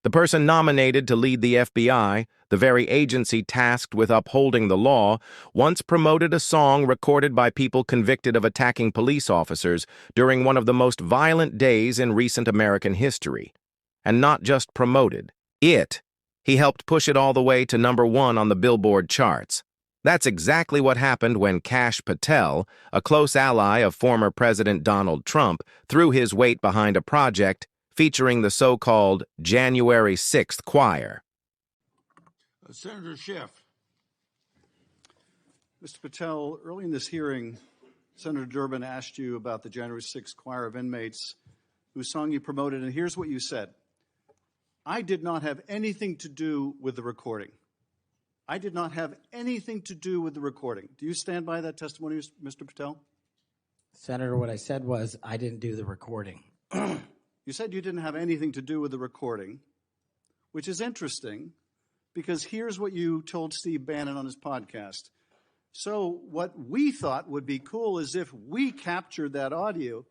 The person nominated to lead the FBI, the very agency tasked with upholding the law, once promoted a song recorded by people convicted of attacking police officers during one of the most violent days in recent American history. And not just promoted. He helped push it all the way to #1 on the Billboard charts. That's exactly what happened when Kash Patel, a close ally of former President Donald Trump, threw his weight behind a project featuring the so-called January 6th Choir. Senator Schiff. Mr. Patel, early in this hearing, Senator Durbin asked you about the January 6th choir of inmates whose song you promoted, and here's what you said. I did not have anything to do with the recording. I did not have anything to do with the recording. Do you stand by that testimony, Mr. Patel? Senator, what I said was I didn't do the recording. You said you didn't have anything to do with the recording, which is interesting because here's what you told Steve Bannon on his podcast. So what we thought would be cool is if we captured that audio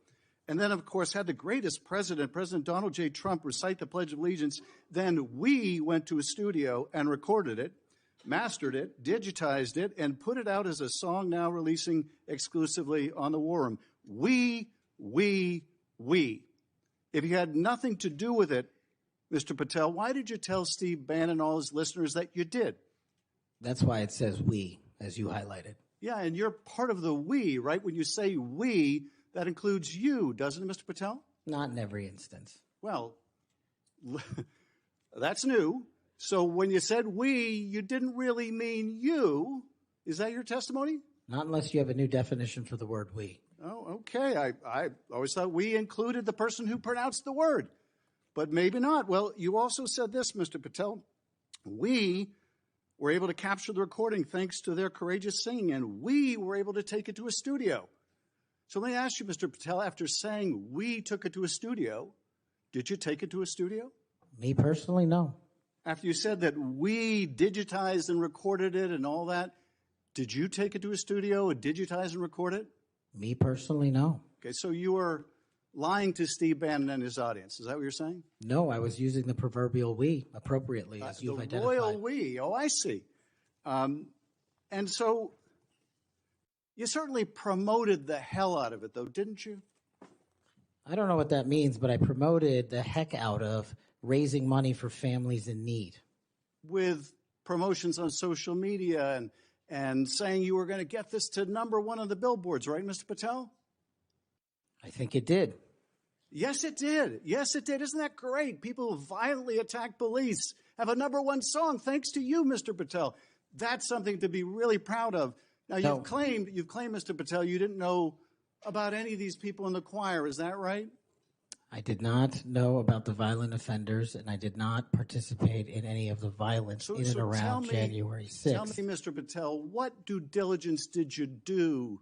and then, of course, had the greatest president, President Donald J. Trump, recite the Pledge of Allegiance. Then we went to a studio and recorded it, mastered it, digitized it, and put it out as a song now releasing exclusively on the War Room. We. If you had nothing to do with it, Mr. Patel, why did you tell Steve Bannon and all his listeners that you did? That's why it says we, as you highlighted. Yeah, and you're part of the we, right? When you say we, that includes you, doesn't it, Mr. Patel? Not in every instance. Well, that's new. So when you said we, you didn't really mean you. Is that your testimony? Not unless you have a new definition for the word we. Oh, okay. I always thought we included the person who pronounced the word, but maybe not. Well, you also said this, Mr. Patel. We were able to capture the recording thanks to their courageous singing, and we were able to take it to a studio. So let me ask you, Mr. Patel, after saying we took it to a studio, did you take it to a studio? Me personally, no. After you said that we digitized and recorded it and all that, did you take it to a studio and digitize and record it? Me personally, no. Okay, so you were lying to Steve Bannon and his audience. Is that what you're saying? No, I was using the proverbial we appropriately, as you've identified. The royal we. Oh, I see. And so you certainly promoted the hell out of it, though, didn't you? I don't know what that means, but I promoted the heck out of raising money for families in need. With promotions on social media and saying you were going to get this to #1 on the billboards, right, Mr. Patel? I think it did. Yes, it did. Yes, it did. Isn't that great? People who violently attack police have a #1 song thanks to you, Mr. Patel. That's something to be really proud of. Now, you've claimed, Mr. Patel, you didn't know about any of these people in the choir. Is that right? I did not know about the violent offenders, and I did not participate in any of the violence in and around January 6th. Tell me, Mr. Patel, what due diligence did you do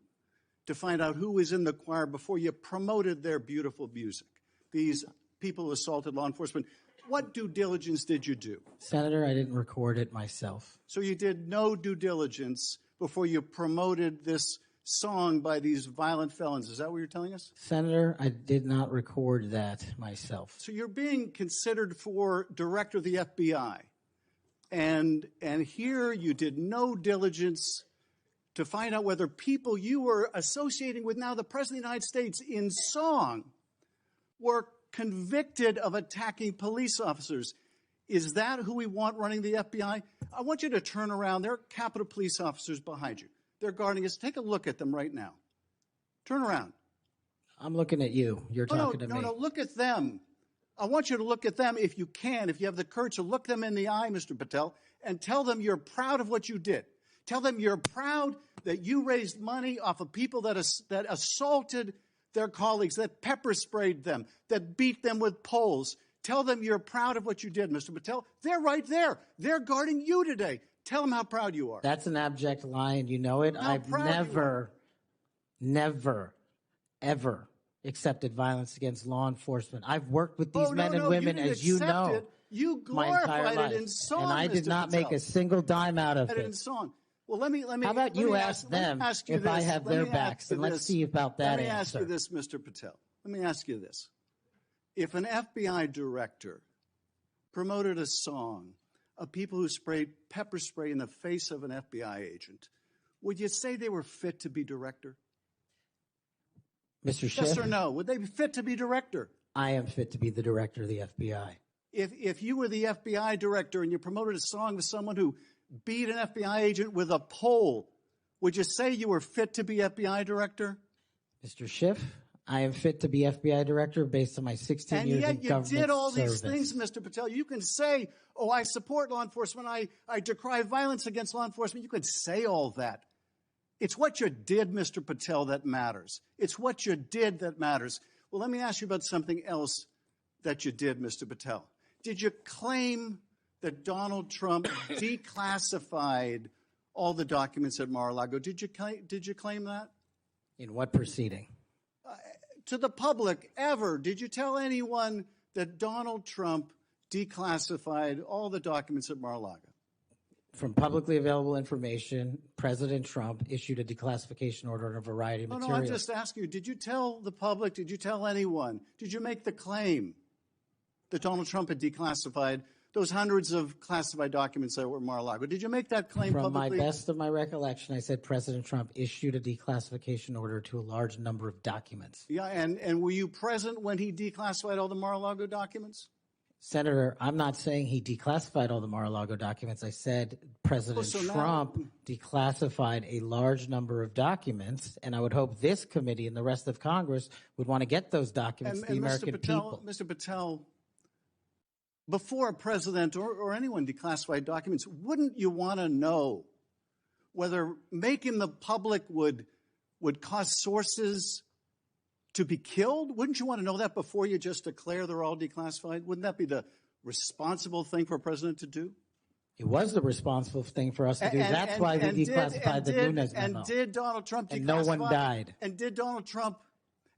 to find out who was in the choir before you promoted their beautiful music? These people who assaulted law enforcement. What due diligence did you do? Senator, I didn't record it myself. So you did no due diligence before you promoted this song by these violent felons. Is that what you're telling us? Senator, I did not record that myself. So you're being considered for director of the FBI. And here you did no diligence to find out whether people you were associating with now the President of the United States in song were convicted of attacking police officers. Is that who we want running the FBI? I want you to turn around. There are Capitol Police officers behind you. They're guarding us. Take a look at them right now. Turn around. I'm looking at you. You're talking to me. No, look at them. I want you to look at them if you can, if you have the courage to look them in the eye, Mr. Patel, and tell them you're proud of what you did. Tell them you're proud that you raised money off of people that assaulted their colleagues, that pepper sprayed them, that beat them with poles. Tell them you're proud of what you did, Mr. Patel. They're right there. They're guarding you today. Tell them how proud you are. That's an abject lie, and you know it. I've never, ever accepted violence against law enforcement. I've worked with these men and women, as you know, you my entire life, it in song, and I did not make a single dime out of it. In song. Well, let me. How about you ask them if I have their backs, and let's see about that answer. Let me ask you this, Mr. Patel. Let me ask you this. If an FBI director promoted a song of people who sprayed pepper spray in the face of an FBI agent, would you say they were fit to be director? Mr. Schiff? Yes or no? Would they be fit to be director? I am fit to be the director of the FBI. If you were the FBI director and you promoted a song with someone who beat an FBI agent with a pole, would you say you were fit to be FBI director? Mr. Schiff, I am fit to be FBI director based on my 16 years in government service. And yet you did all these things, Mr. Patel. You can say, oh, I support law enforcement. I decry violence against law enforcement. You could say all that. It's what you did, Mr. Patel, that matters. It's what you did that matters. Well, let me ask you about something else that you did, Mr. Patel. Did you claim that Donald Trump declassified all the documents at Mar-a-Lago? Did you claim that? In what proceeding? To the public, ever. Did you tell anyone that Donald Trump declassified all the documents at Mar-a-Lago? From publicly available information, President Trump issued a declassification order on a variety of materials. No, I'm just asking you, did you tell the public, did you tell anyone, did you make the claim that Donald Trump had declassified those hundreds of classified documents that were at Mar-a-Lago? Did you make that claim publicly? From my best of my recollection, I said President Trump issued a declassification order to a large number of documents. Yeah, and were you present when he declassified all the Mar-a-Lago documents? Senator, I'm not saying he declassified all the Mar-a-Lago documents. I said President Trump declassified a large number of documents, and I would hope this committee and the rest of Congress would want to get those documents to the American people. Mr. Patel, before a president or anyone declassified documents, wouldn't you want to know whether making the public would cause sources to be killed? Wouldn't you want to know that before you just declare they're all declassified? Wouldn't that be the responsible thing for a president to do? It was the responsible thing for us to do. That's why we declassified the Nunes memo. And did Donald Trump declassify? And no one died. And did Donald Trump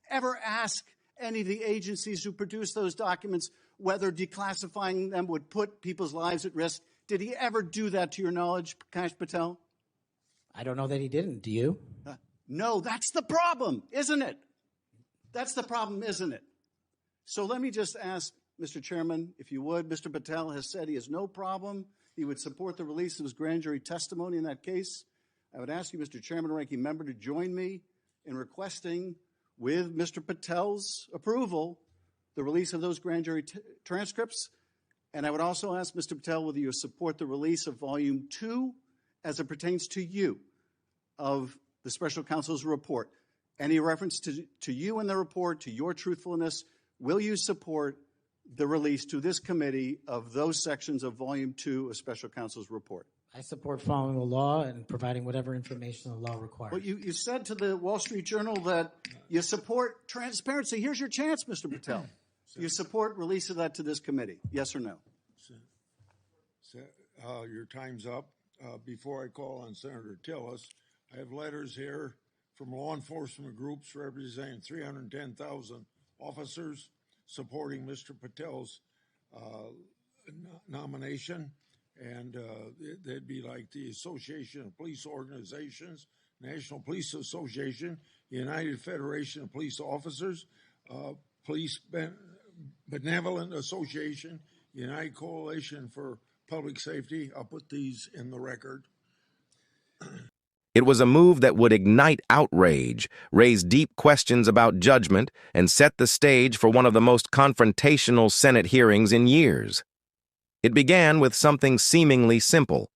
ever ask any of the agencies who produced those documents whether declassifying them would put people's lives at risk? Did he ever do that, to your knowledge, Kash Patel? I don't know that he didn't. Do you? No, that's the problem, isn't it? That's the problem, isn't it? So let me just ask, Mr. Chairman, if you would, Mr. Patel has said he has no problem. He would support the release of his grand jury testimony in that case. I would ask you, Mr. Chairman and Ranking Member, to join me in requesting, with Mr. Patel's approval, the release of those grand jury transcripts. And I would also ask Mr. Patel whether you support the release of Volume 2 as it pertains to you of the Special Counsel's report. Any reference to you in the report, to your truthfulness, will you support the release to this committee of those sections of Volume 2 of Special Counsel's report? I support following the law and providing whatever information the law requires. But you said to the Wall Street Journal that you support transparency. Here's your chance, Mr. Patel. You support release of that to this committee, yes or no? Your time's up. Before I call on Senator Tillis, I have letters here from law enforcement groups representing 310,000 officers supporting Mr. Patel's nomination. And they'd be like the Association of Police Organizations, National Police Association, United Federation of Police Officers, Police Benevolent Association, United Coalition for Public Safety. I'll put these in the record. It was a move that would ignite outrage, raise deep questions about judgment, and set the stage for one of the most confrontational Senate hearings in years. It began with something seemingly simple,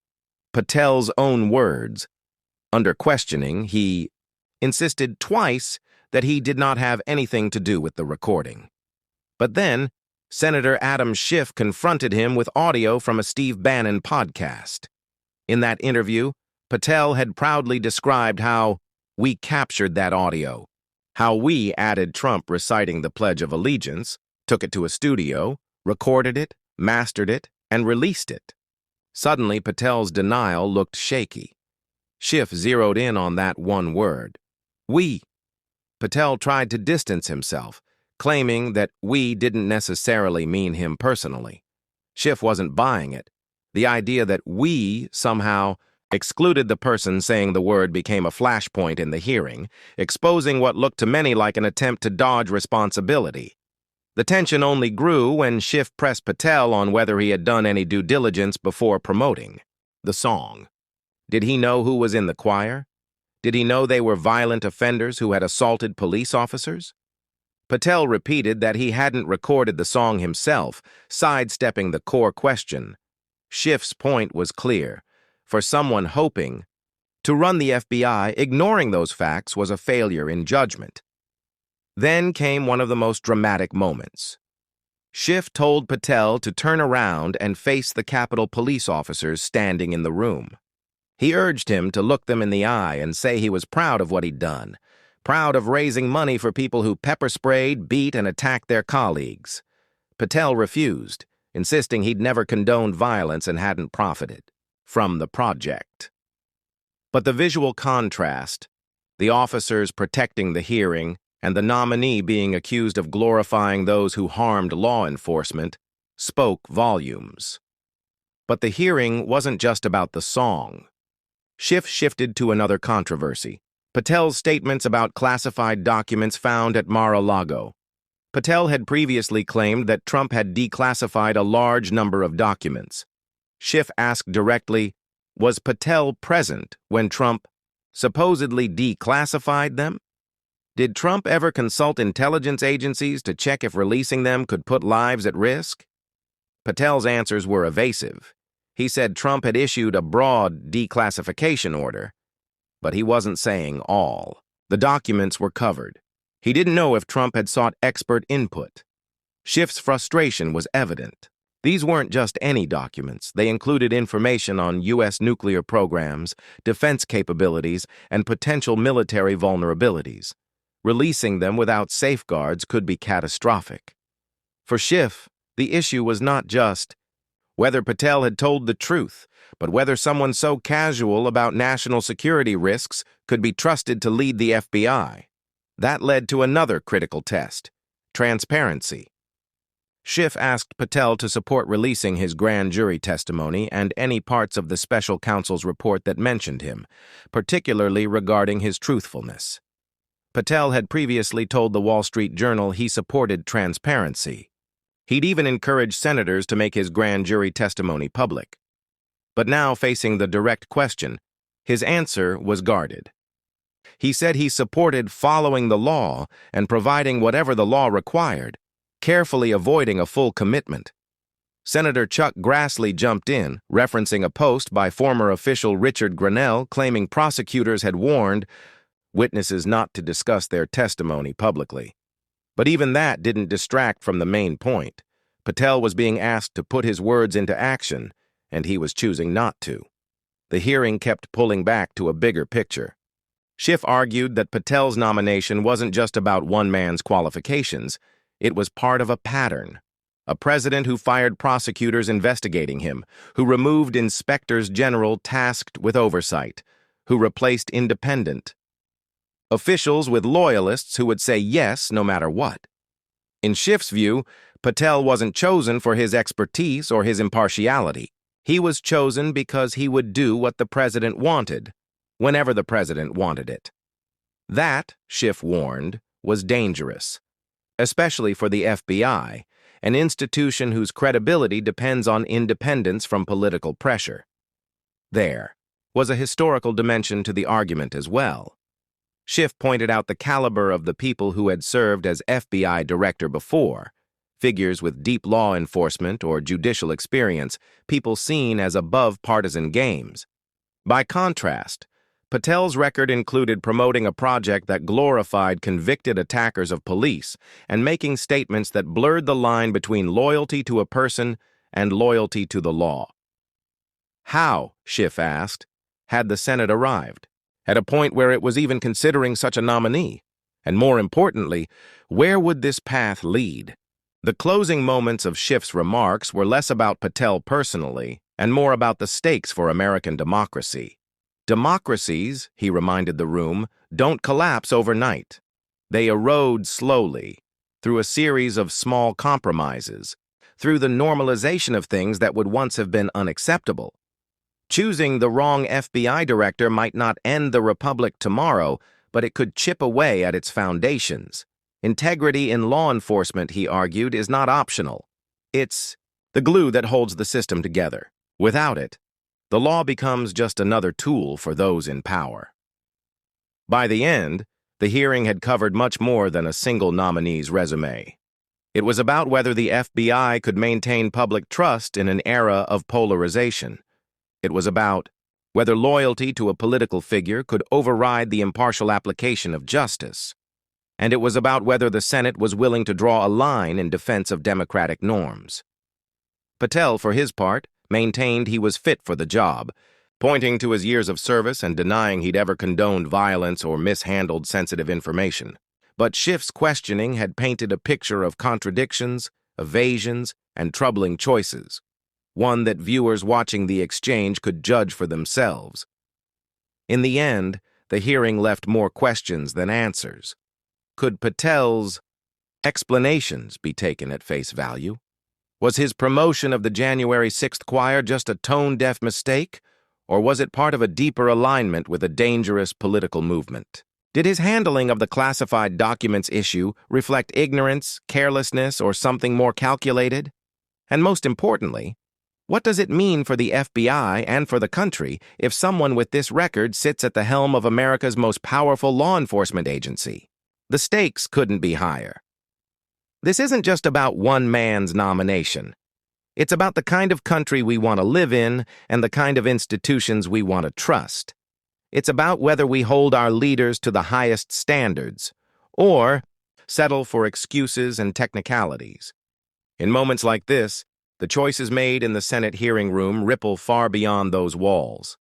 Patel's own words. Under questioning, he insisted twice that he did not have anything to do with the recording. But then, Senator Adam Schiff confronted him with audio from a Steve Bannon podcast. In that interview, Patel had proudly described how we captured that audio, how we added Trump reciting the Pledge of Allegiance, took it to a studio, recorded it, mastered it, and released it. Suddenly, Patel's denial looked shaky. Schiff zeroed in on that one word, we. Patel tried to distance himself, claiming that we didn't necessarily mean him personally. Schiff wasn't buying it. The idea that we somehow excluded the person saying the word became a flashpoint in the hearing, exposing what looked to many like an attempt to dodge responsibility. The tension only grew when Schiff pressed Patel on whether he had done any due diligence before promoting the song. Did he know who was in the choir? Did he know they were violent offenders who had assaulted police officers? Patel repeated that he hadn't recorded the song himself, sidestepping the core question. Schiff's point was clear. For someone hoping to run the FBI, ignoring those facts was a failure in judgment. Then came one of the most dramatic moments. Schiff told Patel to turn around and face the Capitol police officers standing in the room. He urged him to look them in the eye and say he was proud of what he'd done, proud of raising money for people who pepper-sprayed, beat, and attacked their colleagues. Patel refused, insisting he'd never condoned violence and hadn't profited from the project. But the visual contrast, the officers protecting the hearing, and the nominee being accused of glorifying those who harmed law enforcement, spoke volumes. But the hearing wasn't just about the song. Schiff shifted to another controversy: Patel's statements about classified documents found at Mar-a-Lago. Patel had previously claimed that Trump had declassified a large number of documents. Schiff asked directly, was Patel present when Trump supposedly declassified them? Did Trump ever consult intelligence agencies to check if releasing them could put lives at risk? Patel's answers were evasive. He said Trump had issued a broad declassification order, but he wasn't saying all. The documents were covered. He didn't know if Trump had sought expert input. Schiff's frustration was evident. These weren't just any documents. They included information on U.S. nuclear programs, defense capabilities, and potential military vulnerabilities. Releasing them without safeguards could be catastrophic. For Schiff, the issue was not just whether Patel had told the truth, but whether someone so casual about national security risks could be trusted to lead the FBI. That led to another critical test: transparency. Schiff asked Patel to support releasing his grand jury testimony and any parts of the special counsel's report that mentioned him, particularly regarding his truthfulness. Patel had previously told the Wall Street Journal he supported transparency. He'd even encouraged senators to make his grand jury testimony public. But now, facing the direct question, his answer was guarded. He said he supported following the law and providing whatever the law required, carefully avoiding a full commitment. Senator Chuck Grassley jumped in, referencing a post by former official Richard Grenell claiming prosecutors had warned witnesses not to discuss their testimony publicly. But even that didn't distract from the main point. Patel was being asked to put his words into action, and he was choosing not to. The hearing kept pulling back to a bigger picture. Schiff argued that Patel's nomination wasn't just about one man's qualifications. It was part of a pattern. A president who fired prosecutors investigating him, who removed inspectors general tasked with oversight, who replaced independent officials with loyalists who would say yes no matter what. In Schiff's view, Patel wasn't chosen for his expertise or his impartiality. He was chosen because he would do what the president wanted, whenever the president wanted it. That, Schiff warned, was dangerous, especially for the FBI, an institution whose credibility depends on independence from political pressure. There was a historical dimension to the argument as well. Schiff pointed out the caliber of the people who had served as FBI director before, figures with deep law enforcement or judicial experience, people seen as above partisan games. By contrast, Patel's record included promoting a project that glorified convicted attackers of police and making statements that blurred the line between loyalty to a person and loyalty to the law. How, Schiff asked, had the Senate arrived? At a point where it was even considering such a nominee? And more importantly, where would this path lead? The closing moments of Schiff's remarks were less about Patel personally and more about the stakes for American democracy. Democracies, he reminded the room, don't collapse overnight. They erode slowly, through a series of small compromises, through the normalization of things that would once have been unacceptable. Choosing the wrong FBI director might not end the republic tomorrow, but it could chip away at its foundations. Integrity in law enforcement, he argued, is not optional. It's the glue that holds the system together. Without it, the law becomes just another tool for those in power. By the end, the hearing had covered much more than a single nominee's resume. It was about whether the FBI could maintain public trust in an era of polarization. It was about whether loyalty to a political figure could override the impartial application of justice. And it was about whether the Senate was willing to draw a line in defense of democratic norms. Patel, for his part, maintained he was fit for the job, pointing to his years of service and denying he'd ever condoned violence or mishandled sensitive information. But Schiff's questioning had painted a picture of contradictions, evasions, and troubling choices, one that viewers watching the exchange could judge for themselves. In the end, the hearing left more questions than answers. Could Patel's explanations be taken at face value? Was his promotion of the January 6th choir just a tone-deaf mistake, or was it part of a deeper alignment with a dangerous political movement? Did his handling of the classified documents issue reflect ignorance, carelessness, or something more calculated? And most importantly, what does it mean for the FBI and for the country if someone with this record sits at the helm of America's most powerful law enforcement agency? The stakes couldn't be higher. This isn't just about one man's nomination. It's about the kind of country we want to live in and the kind of institutions we want to trust. It's about whether we hold our leaders to the highest standards or settle for excuses and technicalities. In moments like this, the choices made in the Senate hearing room ripple far beyond those walls.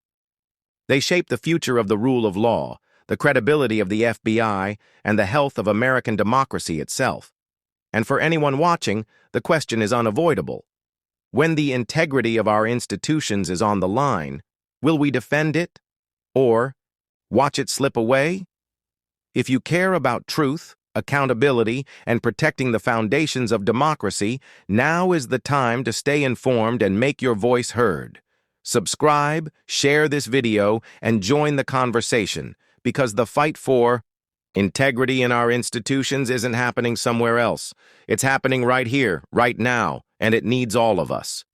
They shape the future of the rule of law, the credibility of the FBI, and the health of American democracy itself. And for anyone watching, the question is unavoidable. When the integrity of our institutions is on the line, will we defend it or watch it slip away? If you care about truth, accountability, and protecting the foundations of democracy, now is the time to stay informed and make your voice heard. Subscribe, share this video, and join the conversation, because the fight for integrity in our institutions isn't happening somewhere else. It's happening right here, right now, and it needs all of us.